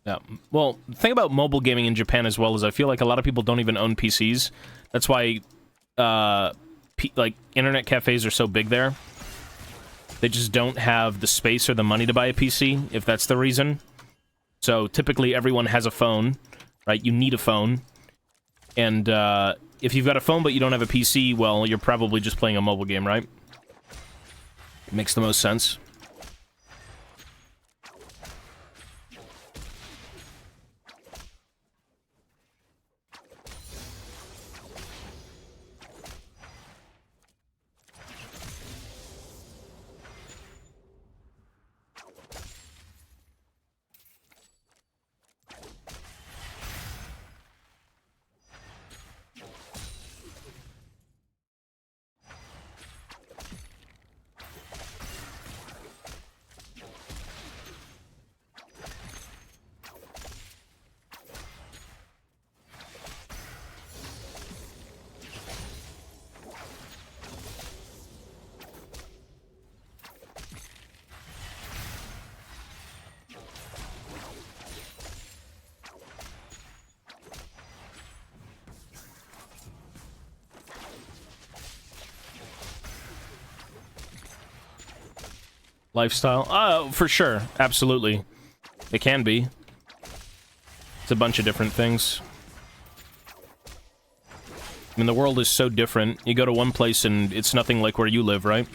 Yeah. Well, the thing about mobile gaming in Japan as well is I feel like a lot of people don't even own PCs. That's why, like, internet cafes are so big there. They just don't have the space or the money to buy a PC, if that's the reason. So, typically, everyone has a phone, right? You need a phone. And, if you've got a phone but you don't have a PC, well, you're probably just playing a mobile game, right? It makes the most sense. Lifestyle? For sure. Absolutely. It can be. It's a bunch of different things. I mean, the world is so different. You go to one place and it's nothing like where you live, right?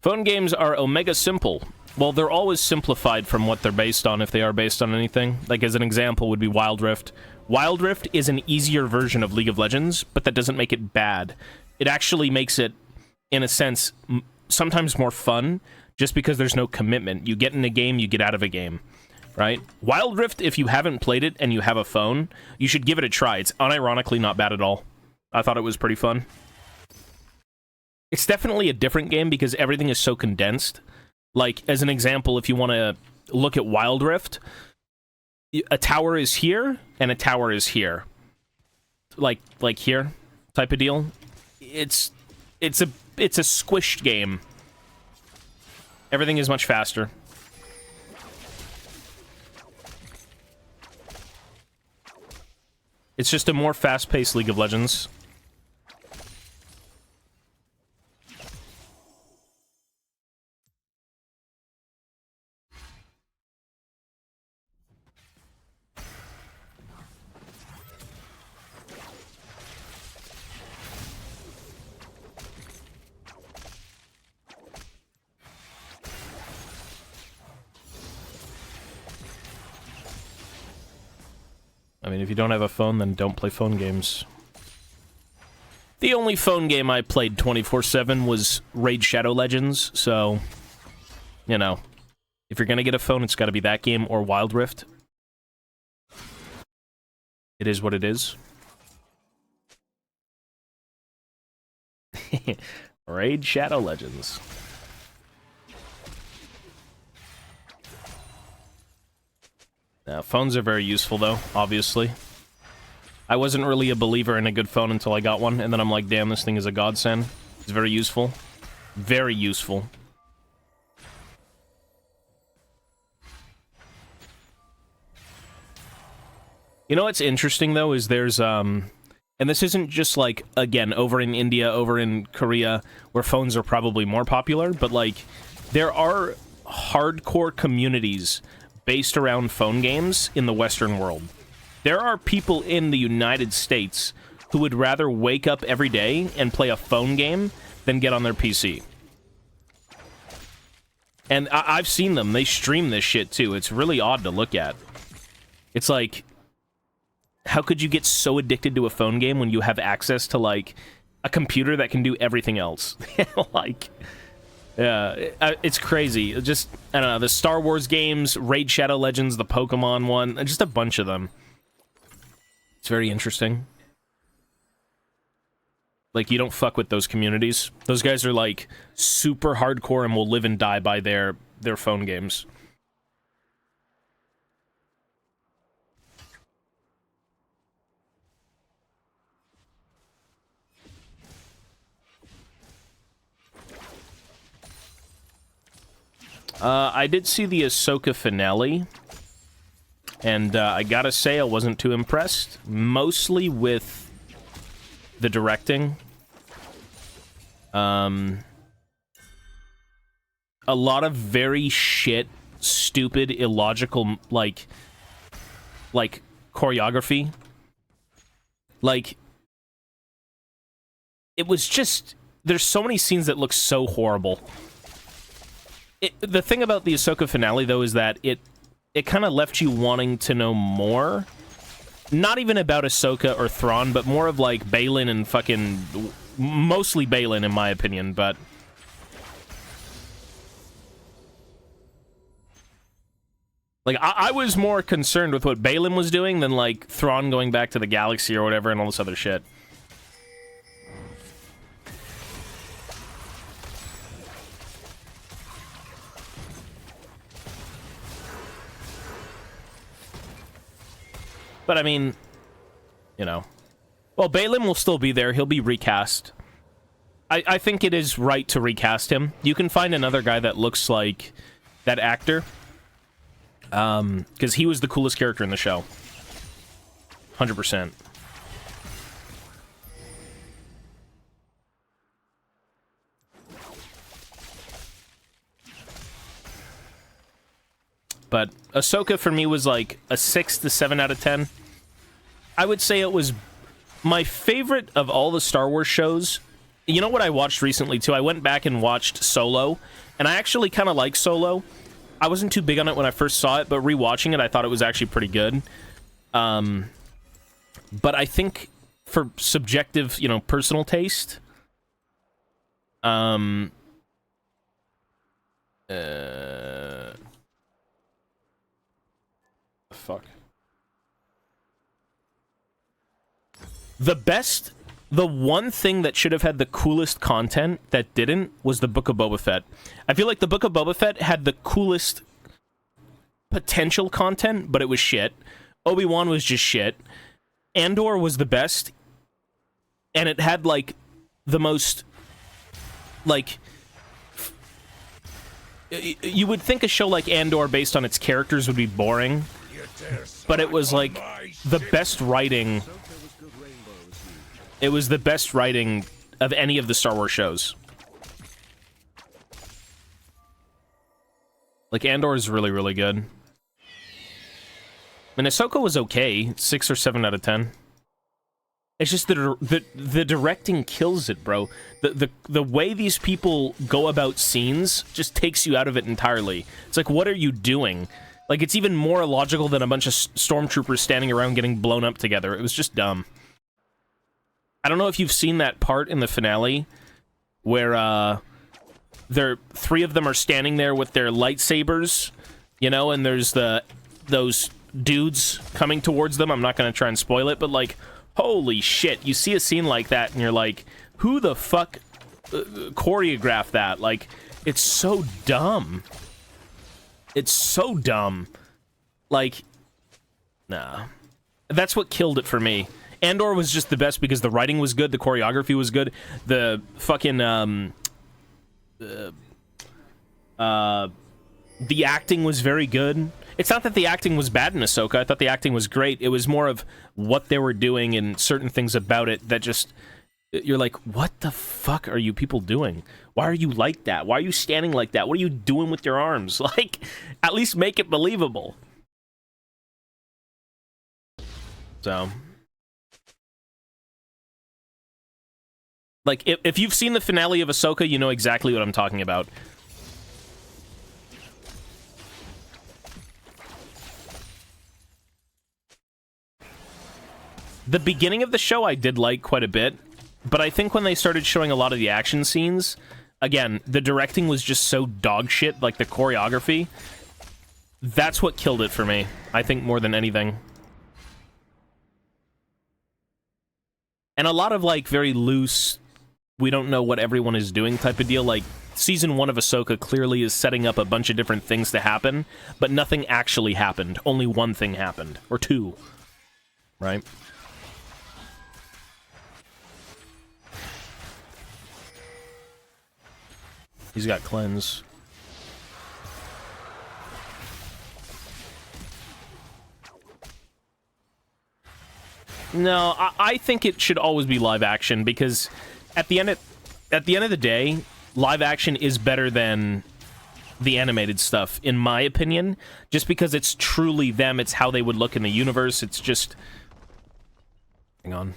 Phone games are omega simple. Well, they're always simplified from what they're based on, if they are based on anything. Like, as an example would be Wild Rift. Wild Rift is an easier version of League of Legends, but that doesn't make it bad. It actually makes it, in a sense, sometimes more fun, just because there's no commitment. You get in a game, you get out of a game, right? Wild Rift, if you haven't played it and you have a phone, you should give it a try. It's unironically not bad at all. I thought it was pretty fun. It's definitely a different game because everything is so condensed. Like, as an example, if you want to look at Wild Rift, a tower is here, and a tower is here. Like here, type of deal. It's a squished game. Everything is much faster. It's just a more fast-paced League of Legends. I mean, if you don't have a phone, then don't play phone games. The only phone game I played 24/7 was Raid Shadow Legends, so, you know, if you're gonna get a phone, it's gotta be that game or Wild Rift. It is what it is. Raid Shadow Legends. Now, phones are very useful, though, obviously. I wasn't really a believer in a good phone until I got one, and then I'm like, damn, this thing is a godsend. It's very useful. Very useful. You know what's interesting, though, is there's, and this isn't just, like, again, over in India, over in Korea, where phones are probably more popular, but, like, there are hardcore communities based around phone games in the Western world. There are people in the United States who would rather wake up every day and play a phone game than get on their PC. And I've seen them. They stream this shit, too. It's really odd to look at. It's like, how could you get so addicted to a phone game when you have access to, like, a computer that can do everything else? Like... Yeah, it's crazy. Just, I don't know, the Star Wars games, Raid Shadow Legends, the Pokemon one, just a bunch of them. It's very interesting. Like, you don't fuck with those communities. Those guys are, like, super hardcore and will live and die by their phone games. I did see the Ahsoka finale, and I gotta say I wasn't too impressed, mostly with the directing. A lot of very shit, stupid, illogical, like choreography. Like, it was just... There's so many scenes that look so horrible. The thing about the Ahsoka finale, though, is that it kind of left you wanting to know more. Not even about Ahsoka or Thrawn, but more of, like, Baylan and fucking... Mostly Baylan, in my opinion, but... Like, I was more concerned with what Baylan was doing than, like, Thrawn going back to the galaxy or whatever and all this other shit. But, I mean, you know. Well, Baylan will still be there. He'll be recast. I think it is right to recast him. You can find another guy that looks like that actor. Because he was the coolest character in the show. 100%. But Ahsoka for me was like a 6 to 7 out of 10. I would say it was my favorite of all the Star Wars shows. You know what I watched recently too? I went back and watched Solo, and I actually kind of like Solo. I wasn't too big on it when I first saw it, but rewatching it, I thought it was actually pretty good. But I think for subjective, you know, personal taste, fuck. The one thing that should have had the coolest content that didn't was the Book of Boba Fett. I feel like the Book of Boba Fett had the coolest potential content, but it was shit. Obi-Wan was just shit. Andor was the best, and it had, like, the most, like... You would think a show like Andor, based on its characters, would be boring, but it was, like, the best writing... It was the best writing of any of the Star Wars shows. Like, Andor is really, really good. And Ahsoka was okay. 6 or 7 out of 10. It's just the directing kills it, bro. The way these people go about scenes just takes you out of it entirely. It's like, what are you doing? Like, it's even more illogical than a bunch of stormtroopers standing around getting blown up together. It was just dumb. I don't know if you've seen that part in the finale where three of them are standing there with their lightsabers, you know, and there's those dudes coming towards them. I'm not going to try and spoil it, but, like, holy shit, you see a scene like that and you're like, who the fuck choreographed that? Like, it's so dumb. It's so dumb. Like, nah. That's what killed it for me. Andor was just the best because the writing was good, the choreography was good, the fucking, the acting was very good. It's not that the acting was bad in Ahsoka, I thought the acting was great. It was more of what they were doing and certain things about it that just, you're like, what the fuck are you people doing? Why are you like that? Why are you standing like that? What are you doing with your arms? Like, at least make it believable. So... Like, if you've seen the finale of Ahsoka, you know exactly what I'm talking about. The beginning of the show I did like quite a bit, but I think when they started showing a lot of the action scenes, again, the directing was just so dog shit, like the choreography. That's what killed it for me, I think, more than anything. And a lot of, like, very loose... we don't know what everyone is doing type of deal. Like, Season 1 of Ahsoka clearly is setting up a bunch of different things to happen, but nothing actually happened. Only one thing happened. Or two. Right? He's got cleanse. No, I think it should always be live action, because at the end of the day, live action is better than the animated stuff, in my opinion, just because it's truly them. It's how they would look in the universe. It's just... Hang on.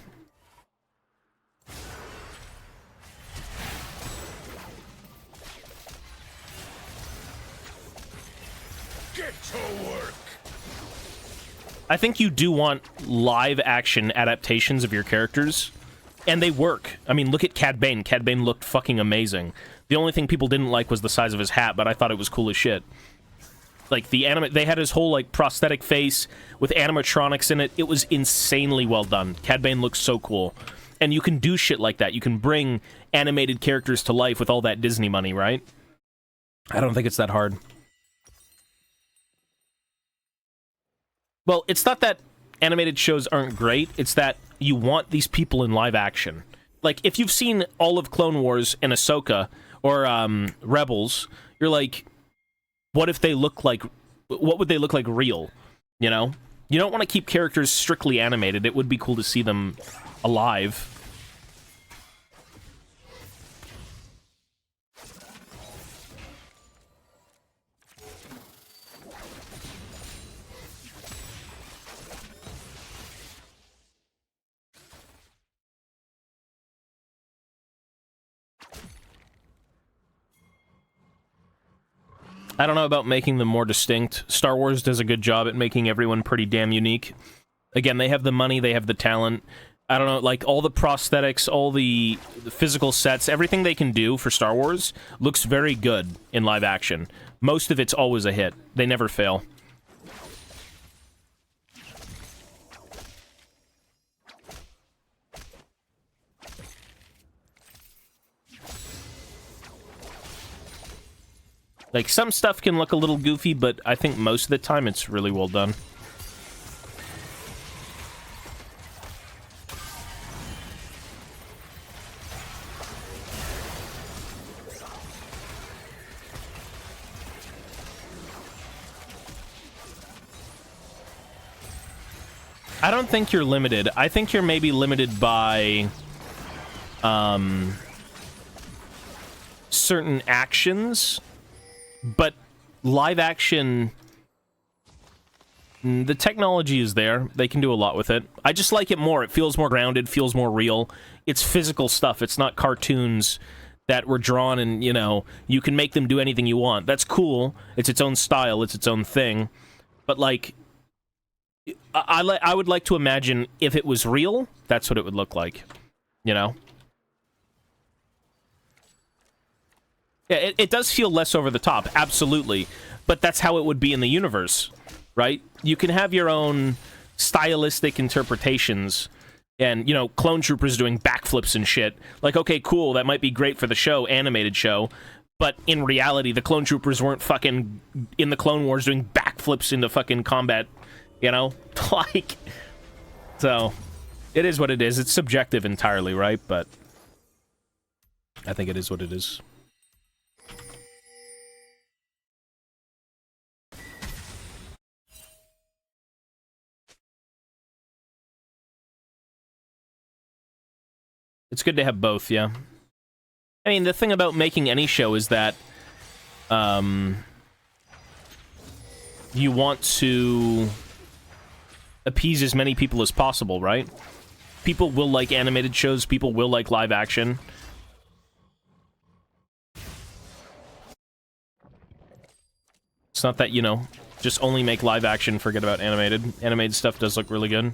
Get to work. I think you do want live action adaptations of your characters, and they work. I mean, look at Cad Bane. Cad Bane looked fucking amazing. The only thing people didn't like was the size of his hat, but I thought it was cool as shit. Like, they had his whole, like, prosthetic face with animatronics in it. It was insanely well done. Cad Bane looks so cool. And you can do shit like that. You can bring animated characters to life with all that Disney money, right? I don't think it's that hard. Well, it's not that animated shows aren't great. It's that you want these people in live action. Like, if you've seen all of Clone Wars and Ahsoka, or Rebels, you're like, what if they look like... What would they look like real? You know? You don't want to keep characters strictly animated. It would be cool to see them alive. I don't know about making them more distinct. Star Wars does a good job at making everyone pretty damn unique. Again, they have the money, they have the talent. I don't know, like, all the prosthetics, all the physical sets, everything they can do for Star Wars looks very good in live action. Most of it's always a hit. They never fail. Like, some stuff can look a little goofy, but I think most of the time it's really well done. I don't think you're limited. I think you're maybe limited by certain actions, but live action, the technology is there. They can do a lot with it. I just like it more. It feels more grounded, feels more real. It's physical stuff. It's not cartoons that were drawn and, you know, you can make them do anything you want. That's cool. It's its own style. It's its own thing. But, like, I would like to imagine if it was real, that's what it would look like, you know? Yeah, it does feel less over the top, absolutely, but that's how it would be in the universe, right? You can have your own stylistic interpretations, and, you know, clone troopers doing backflips and shit. Like, okay, cool, that might be great for the show, animated show, but in reality, the clone troopers weren't fucking in the Clone Wars doing backflips into fucking combat. You know? Like, so, it is what it is. It's subjective entirely, right? But I think it is what it is. It's good to have both, yeah. I mean, the thing about making any show is that, you want to appease as many people as possible, right? People will like animated shows, people will like live action. It's not that, you know, just only make live action, forget about animated. Animated stuff does look really good.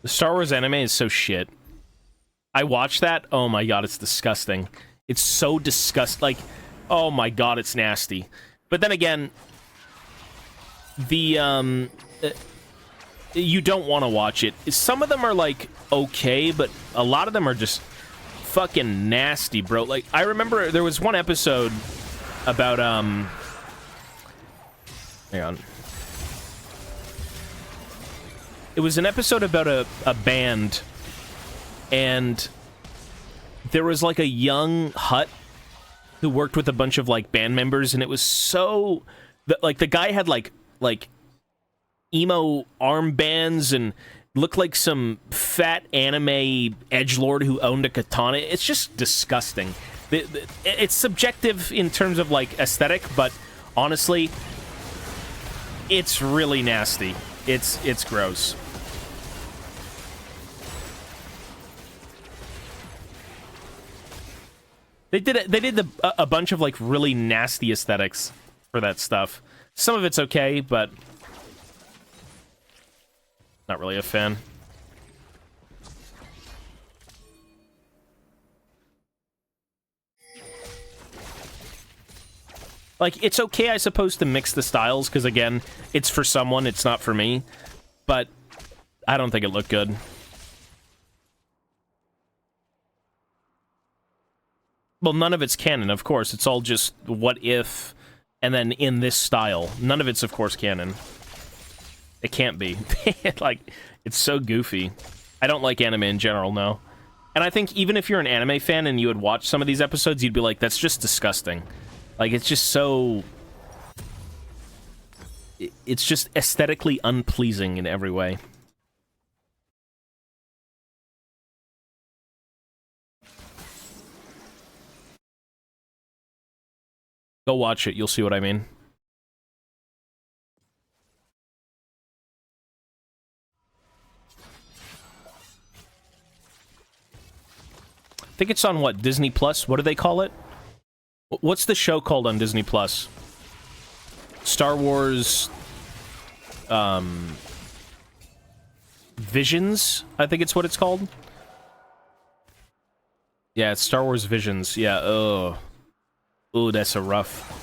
The Star Wars anime is so shit. I watched that. Oh my god, it's disgusting. It's so disgusting. Like, oh my god, it's nasty. But then again, the you don't want to watch it. Some of them are, like, okay, but a lot of them are just fucking nasty, bro. Like, I remember there was one episode about, hang on. It was an episode about a band, and there was, like, a young Hut who worked with a bunch of, like, band members, and it was so... Like, the guy had, like emo armbands and looked like some fat anime edgelord who owned a katana. It's just disgusting. It's subjective in terms of, like, aesthetic, but honestly, it's really nasty. It's gross. They did a bunch of, like, really nasty aesthetics for that stuff. Some of it's okay, but not really a fan. Like, it's okay, I suppose, to mix the styles, because, again, it's for someone, it's not for me. But I don't think it looked good. Well, none of it's canon, of course. It's all just what if, and then in this style. None of it's, of course, canon. It can't be. Like, it's so goofy. I don't like anime in general, no. And I think even if you're an anime fan and you would watch some of these episodes, you'd be like, that's just disgusting. Like, it's just so... It's just aesthetically unpleasing in every way. Go watch it, you'll see what I mean. I think it's on, what, Disney Plus? What do they call it? What's the show called on Disney Plus? Star Wars... Visions? I think it's what it's called. Yeah, it's Star Wars Visions. Yeah, ugh. Ooh, that's a rough...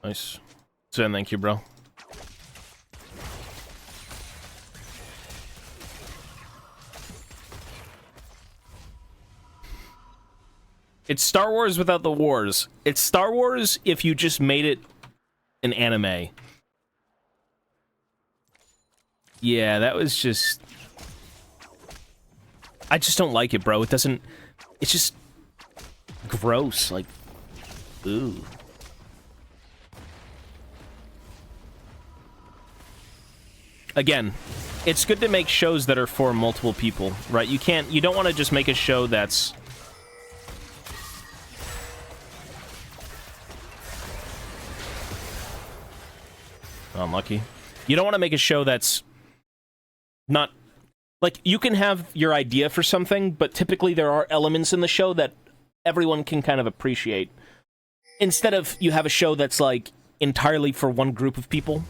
Nice. Sven, thank you, bro. It's Star Wars without the wars. It's Star Wars if you just made it an anime. Yeah, that was just... I just don't like it, bro. It doesn't... It's just... gross. Like... Ooh. Again, it's good to make shows that are for multiple people, right? You can't... You don't want to just make a show that's... Unlucky. You don't want to make a show that's not... Like, you can have your idea for something, but typically there are elements in the show that everyone can kind of appreciate. Instead of you have a show that's, like, entirely for one group of people.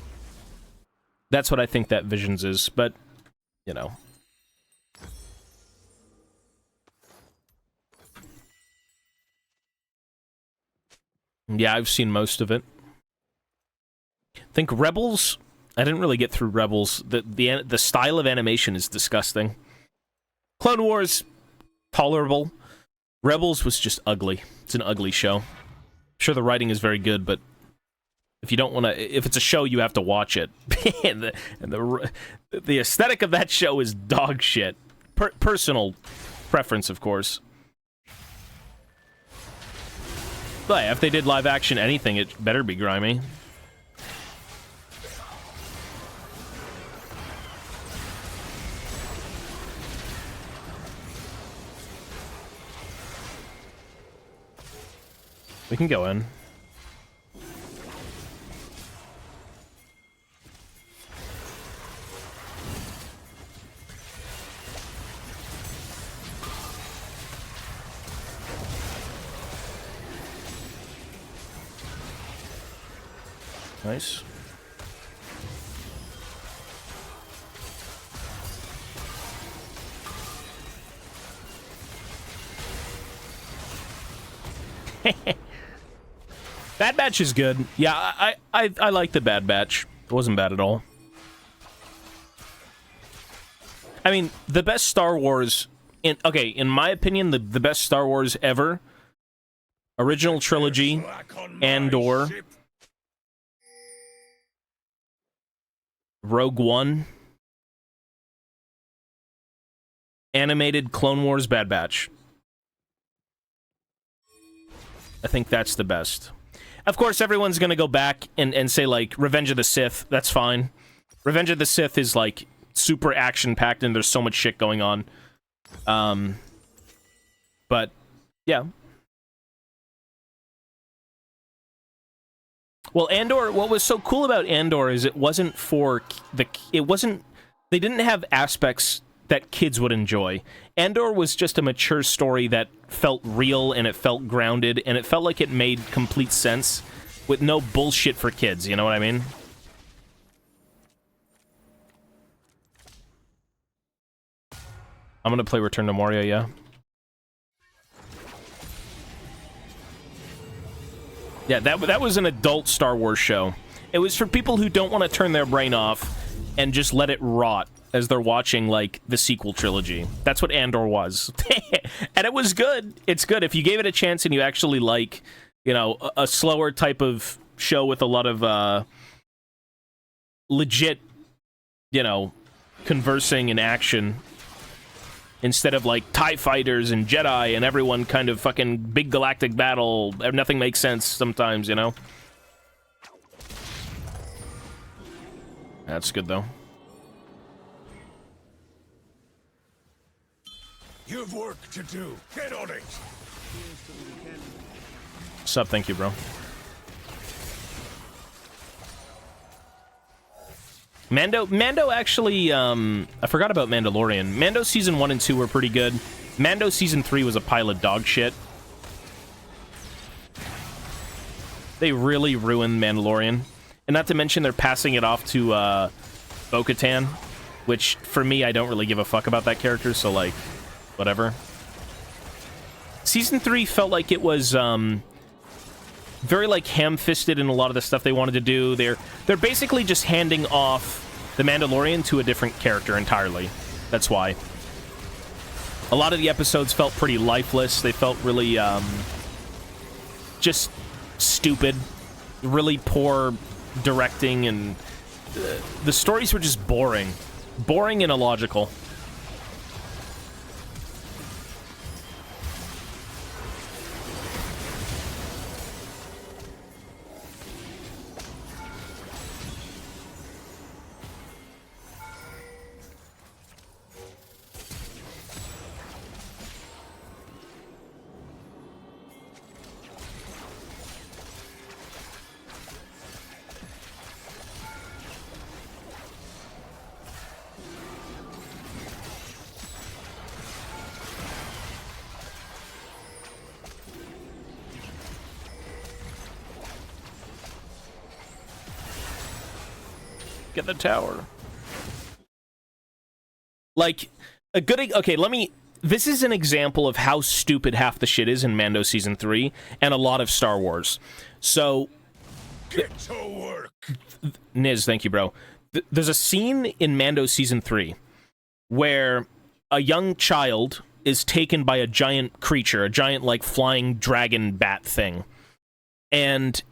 That's what I think that Visions is, but, you know. Yeah, I've seen most of it. I think Rebels... I didn't really get through Rebels. The style of animation is disgusting. Clone Wars, tolerable. Rebels was just ugly. It's an ugly show. I'm sure the writing is very good, but if you don't want to... If it's a show, you have to watch it. and the aesthetic of that show is dog shit. Personal preference, of course. But yeah, if they did live action anything, it better be grimy. We can go in. Nice. Bad Batch is good. Yeah, I like the Bad Batch. It wasn't bad at all. I mean, the best Star Wars... in my opinion, the best Star Wars ever... Original trilogy, Andor, Rogue One, animated Clone Wars, Bad Batch. I think that's the best. Of course, everyone's gonna go back and say, like, Revenge of the Sith. That's fine. Revenge of the Sith is, like, super action-packed and there's so much shit going on. But, yeah. Well, Andor, what was so cool about Andor is it wasn't for they didn't have aspects that kids would enjoy. Andor was just a mature story that felt real and it felt grounded and it felt like it made complete sense with no bullshit for kids, you know what I mean? I'm gonna play Return to Moria, yeah. Yeah, that was an adult Star Wars show. It was for people who don't want to turn their brain off and just let it rot as they're watching, like, the sequel trilogy. That's what Andor was. And it was good. It's good. If you gave it a chance and you actually like, you know, a slower type of show with a lot of, legit, you know, conversing and action, instead of, like, TIE fighters and Jedi and everyone kind of fucking big galactic battle. Nothing makes sense sometimes, you know? That's good, though. You've work to do. Get on it. Sup, thank you, bro. Mando actually, I forgot about Mandalorian. Mando Season 1 and 2 were pretty good. Mando Season 3 was a pile of dog shit. They really ruined Mandalorian. And not to mention they're passing it off to, Bo-Katan, which, for me, I don't really give a fuck about that character, so, like, whatever. Season 3 felt like it was, very, like, ham-fisted in a lot of the stuff they wanted to do. They're basically just handing off the Mandalorian to a different character entirely. That's why. A lot of the episodes felt pretty lifeless. They felt really, just stupid. Really poor directing, and the stories were just boring. Boring and illogical. Get the tower. Like, a good... Okay, this is an example of how stupid half the shit is in Mando Season 3, and a lot of Star Wars. So... Get to work. Niz, thank you, bro. There's a scene in Mando Season 3 where a young child is taken by a giant creature, a giant, like, flying dragon bat thing. And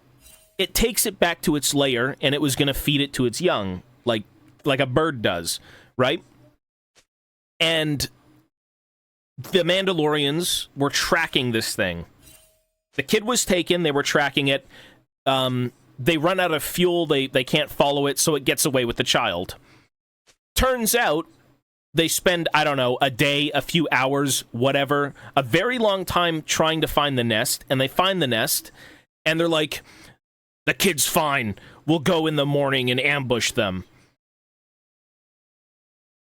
it takes it back to its lair, and it was going to feed it to its young, like a bird does, right? And the Mandalorians were tracking this thing. The kid was taken, they were tracking it. They run out of fuel, they can't follow it, so it gets away with the child. Turns out, they spend, I don't know, a day, a few hours, whatever, a very long time trying to find the nest, and they find the nest, and they're like, the kid's fine. We'll go in the morning and ambush them.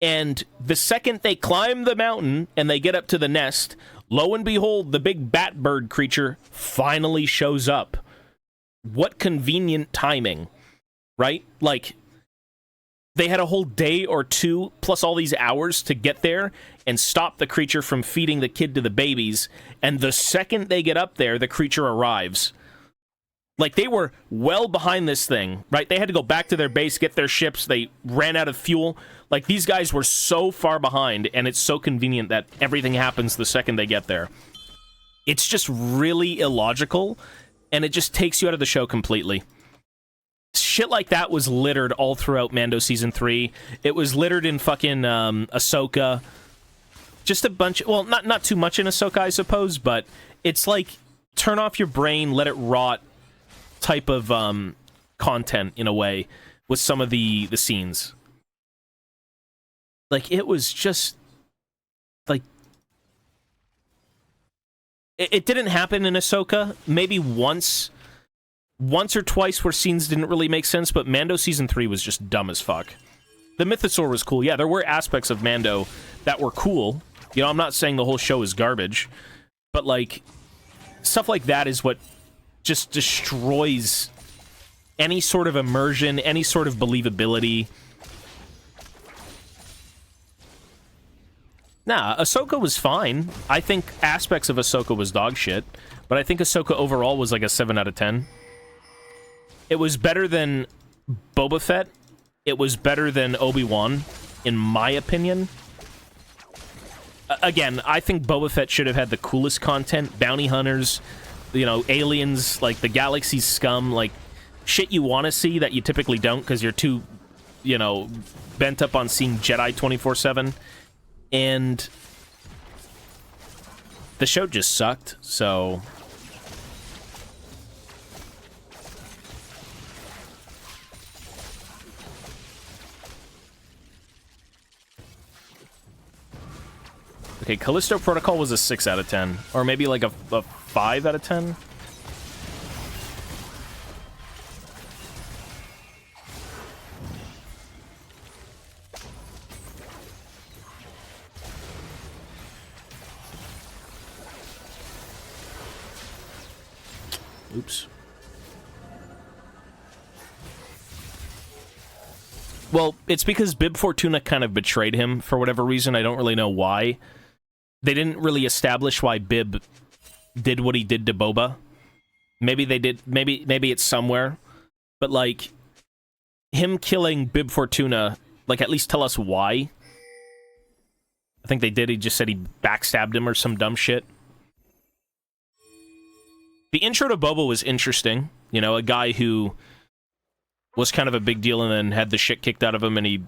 And the second they climb the mountain and they get up to the nest, lo and behold, the big bat bird creature finally shows up. What convenient timing. right? Like, they had a whole day or two, plus all these hours to get there and stop the creature from feeding the kid to the babies, and the second they get up there, the creature arrives. Like, they were well behind this thing, right? They had to go back to their base, get their ships, they ran out of fuel. Like, these guys were so far behind, and it's so convenient that everything happens the second they get there. It's just really illogical, and it just takes you out of the show completely. Shit like that was littered all throughout Mando Season 3. It was littered in fucking Ahsoka. Just a bunch... Well, not too much in Ahsoka, I suppose, but it's like, turn off your brain, let it rot type of content, in a way, with some of the scenes. Like, it was just... Like... It didn't happen in Ahsoka. Maybe once or twice where scenes didn't really make sense, but Mando Season 3 was just dumb as fuck. The Mythosaur was cool. Yeah, there were aspects of Mando that were cool. You know, I'm not saying the whole show is garbage, but, like, stuff like that is what just destroys any sort of immersion, any sort of believability. Nah, Ahsoka was fine. I think aspects of Ahsoka was dog shit, but I think Ahsoka overall was like a 7 out of 10. It was better than Boba Fett. It was better than Obi-Wan, in my opinion. Again, I think Boba Fett should have had the coolest content. Bounty hunters, you know, aliens, like the galaxy's scum, like shit you want to see that you typically don't because you're too, you know, bent up on seeing Jedi 24/7. And the show just sucked, so... Okay, Callisto Protocol was a 6 out of 10. Or maybe like a 5 out of 10? Oops. Well, it's because Bib Fortuna kind of betrayed him for whatever reason. I don't really know why. They didn't really establish why Bib did what he did to Boba. Maybe they did. Maybe it's somewhere. But, like, him killing Bib Fortuna, like, at least tell us why. I think they did. He just said he backstabbed him or some dumb shit. The intro to Boba was interesting. You know, a guy who was kind of a big deal and then had the shit kicked out of him, and he,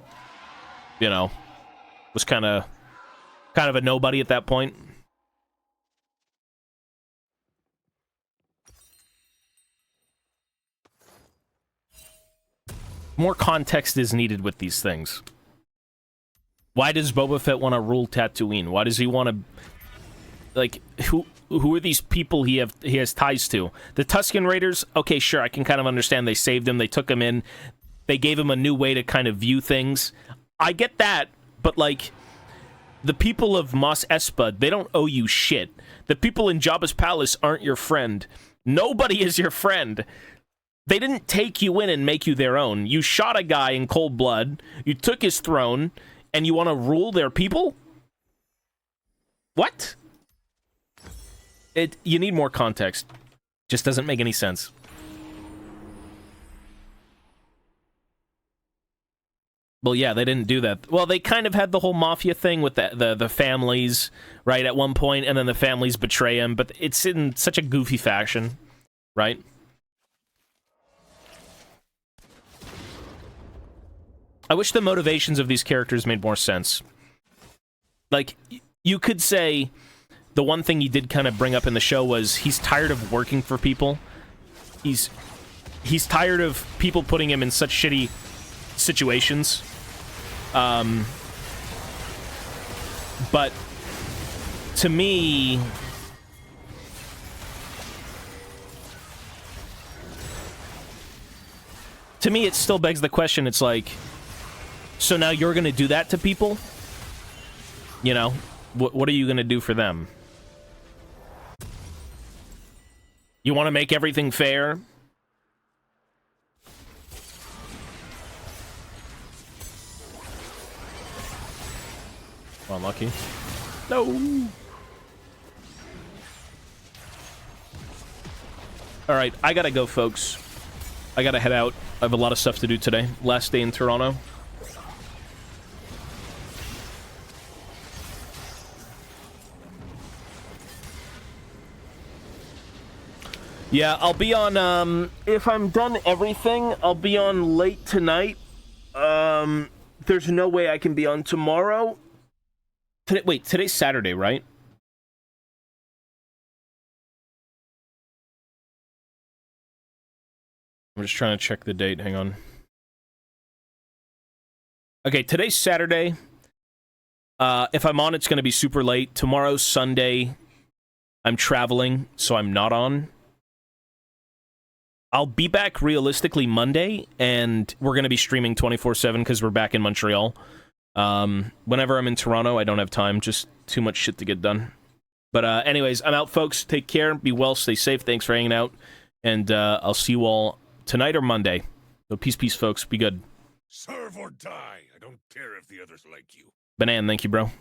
you know, was kind of a nobody at that point. More context is needed with these things. Why does Boba Fett want to rule Tatooine? Why does he want to... Like, who are these people he has ties to? The Tusken Raiders? Okay, sure, I can kind of understand. They saved him, they took him in, they gave him a new way to kind of view things. I get that, but, like... The people of Mos Espa, they don't owe you shit. The people in Jabba's palace aren't your friend. Nobody is your friend. They didn't take you in and make you their own. You shot a guy in cold blood, you took his throne, and you want to rule their people? What? You need more context. Just doesn't make any sense. Well, yeah, they didn't do that. Well, they kind of had the whole mafia thing with the families, right, at one point, and then the families betray him, but it's in such a goofy fashion, right? I wish the motivations of these characters made more sense. Like, you could say the one thing he did kind of bring up in the show was he's tired of working for people. He's tired of people putting him in such shitty situations. But to me, it still begs the question. It's like, so now you're gonna do that to people? You know, what are you gonna do for them? You want to make everything fair? Unlucky. No! Alright, I gotta go, folks. I gotta head out. I have a lot of stuff to do today. Last day in Toronto. Yeah, I'll be on, if I'm done everything, I'll be on late tonight. There's no way I can be on tomorrow. Wait, today's Saturday, right? I'm just trying to check the date, hang on. Okay, today's Saturday. If I'm on, it's going to be super late. Tomorrow's Sunday. I'm traveling, so I'm not on. I'll be back realistically Monday, and we're going to be streaming 24/7 because we're back in Montreal. Whenever I'm in Toronto, I don't have time. Just too much shit to get done. But anyways, I'm out, folks. Take care. Be well. Stay safe. Thanks for hanging out. And I'll see you all tonight or Monday. So peace, folks. Be good. Serve or die. I don't care if the others like you. Banan, thank you, bro.